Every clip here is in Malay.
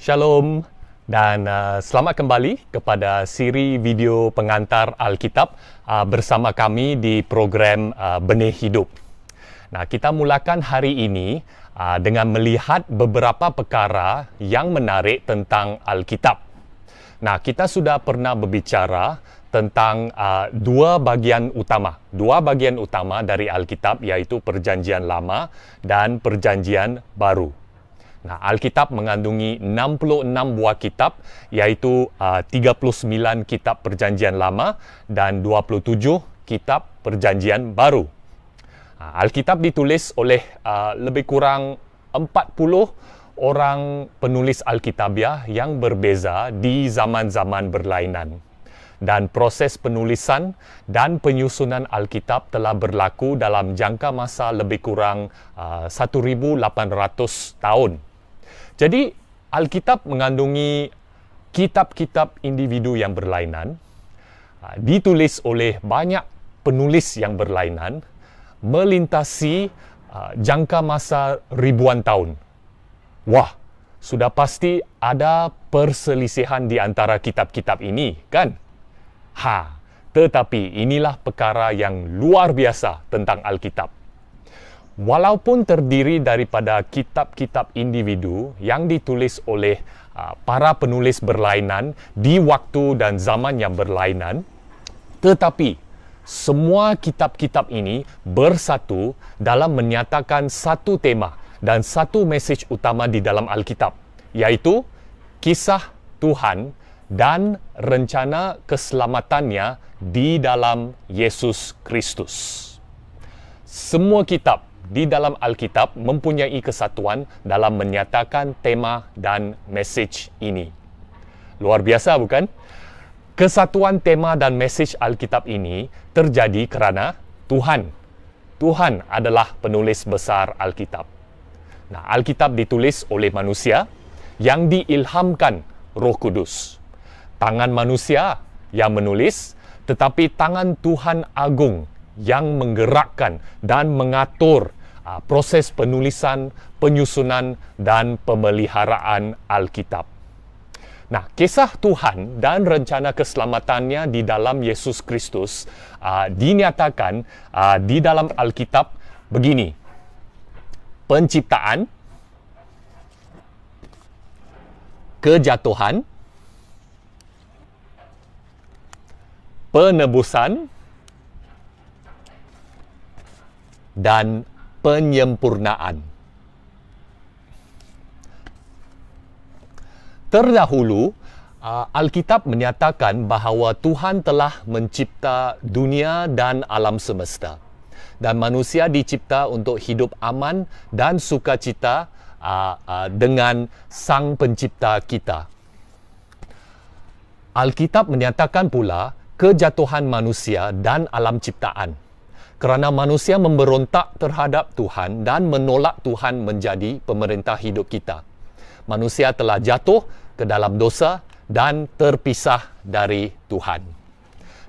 Shalom dan selamat kembali kepada siri video pengantar Alkitab bersama kami di program Benih Hidup. Nah, kita mulakan hari ini dengan melihat beberapa perkara yang menarik tentang Alkitab. Nah, kita sudah pernah berbicara tentang dua bahagian utama dari Alkitab, iaitu Perjanjian Lama dan Perjanjian Baru. Nah, Alkitab mengandungi 66 buah kitab, iaitu 39 kitab Perjanjian Lama dan 27 kitab Perjanjian Baru. Alkitab ditulis oleh lebih kurang 40 orang penulis Alkitabiah yang berbeza di zaman-zaman berlainan. Dan proses penulisan dan penyusunan Alkitab telah berlaku dalam jangka masa lebih kurang 1,800 tahun. Jadi, Alkitab mengandungi kitab-kitab individu yang berlainan, ditulis oleh banyak penulis yang berlainan, melintasi jangka masa ribuan tahun. Wah, sudah pasti ada perselisihan di antara kitab-kitab ini, kan? Tetapi inilah perkara yang luar biasa tentang Alkitab. Walaupun terdiri daripada kitab-kitab individu yang ditulis oleh para penulis berlainan di waktu dan zaman yang berlainan, tetapi semua kitab-kitab ini bersatu dalam menyatakan satu tema dan satu mesej utama di dalam Alkitab, yaitu kisah Tuhan dan rencana keselamatannya di dalam Yesus Kristus. Semua kitab di dalam Alkitab mempunyai kesatuan dalam menyatakan tema dan mesej ini. Luar biasa, bukan? Kesatuan tema dan mesej Alkitab ini terjadi kerana Tuhan. Tuhan adalah penulis besar Alkitab. Nah, Alkitab ditulis oleh manusia yang diilhamkan Roh Kudus. Tangan manusia yang menulis, tetapi tangan Tuhan Agung yang menggerakkan dan mengatur proses penulisan, penyusunan, dan pemeliharaan Alkitab. Nah, kisah Tuhan dan rencana keselamatannya di dalam Yesus Kristus dinyatakan di dalam Alkitab begini. Penciptaan, kejatuhan, penebusan, dan penyempurnaan. Terdahulu, Alkitab menyatakan bahawa Tuhan telah mencipta dunia dan alam semesta. Dan manusia dicipta untuk hidup aman dan sukacita dengan Sang Pencipta kita. Alkitab menyatakan pula kejatuhan manusia dan alam ciptaan. Kerana manusia memberontak terhadap Tuhan dan menolak Tuhan menjadi pemerintah hidup kita. Manusia telah jatuh ke dalam dosa dan terpisah dari Tuhan.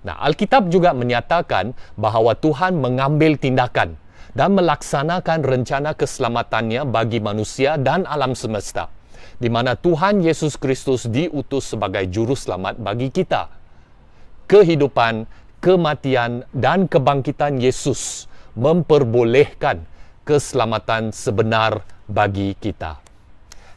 Nah, Alkitab juga menyatakan bahawa Tuhan mengambil tindakan dan melaksanakan rencana keselamatannya bagi manusia dan alam semesta, di mana Tuhan Yesus Kristus diutus sebagai juru selamat bagi kita. Kehidupan, kematian dan kebangkitan Yesus memperbolehkan keselamatan sebenar bagi kita.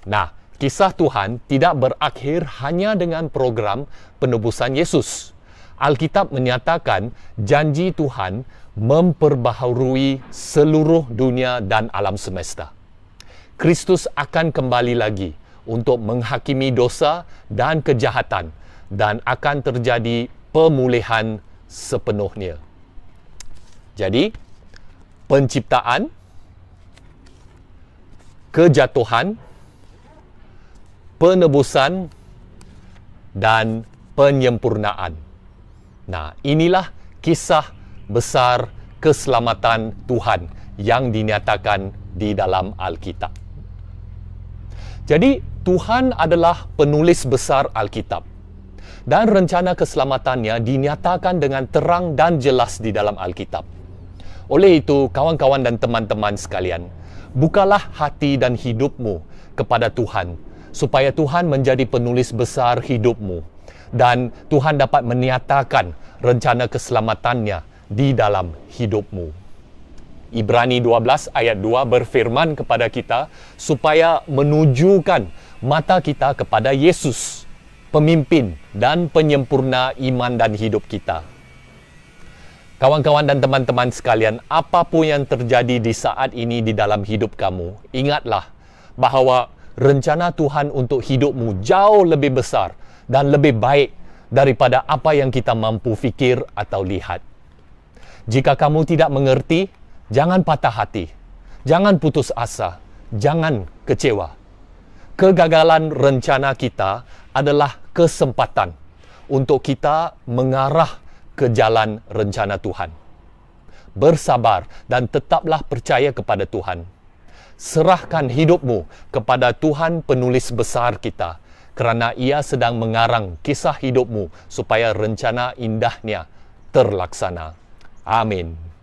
Nah, kisah Tuhan tidak berakhir hanya dengan program penebusan Yesus. Alkitab menyatakan janji Tuhan memperbaharui seluruh dunia dan alam semesta. Kristus akan kembali lagi untuk menghakimi dosa dan kejahatan dan akan terjadi pemulihan sepenuhnya. Jadi, penciptaan, kejatuhan, penebusan, dan penyempurnaan. Nah, inilah kisah besar keselamatan Tuhan yang dinyatakan di dalam Alkitab. Jadi, Tuhan adalah penulis besar Alkitab. Dan rencana keselamatannya dinyatakan dengan terang dan jelas di dalam Alkitab. Oleh itu, kawan-kawan dan teman-teman sekalian, bukalah hati dan hidupmu kepada Tuhan supaya Tuhan menjadi penulis besar hidupmu dan Tuhan dapat menyatakan rencana keselamatannya di dalam hidupmu. Ibrani 12 ayat 2 berfirman kepada kita supaya menunjukkan mata kita kepada Yesus, pemimpin dan penyempurna iman dan hidup kita. Kawan-kawan dan teman-teman sekalian, apapun yang terjadi di saat ini di dalam hidup kamu, ingatlah bahawa rencana Tuhan untuk hidupmu jauh lebih besar dan lebih baik daripada apa yang kita mampu fikir atau lihat. Jika kamu tidak mengerti, jangan patah hati, jangan putus asa, jangan kecewa. Kegagalan rencana kita adalah kesempatan untuk kita mengarah ke jalan rencana Tuhan. Bersabar dan tetaplah percaya kepada Tuhan. Serahkan hidupmu kepada Tuhan penulis besar kita, kerana Ia sedang mengarang kisah hidupmu supaya rencana indahnya terlaksana. Amin.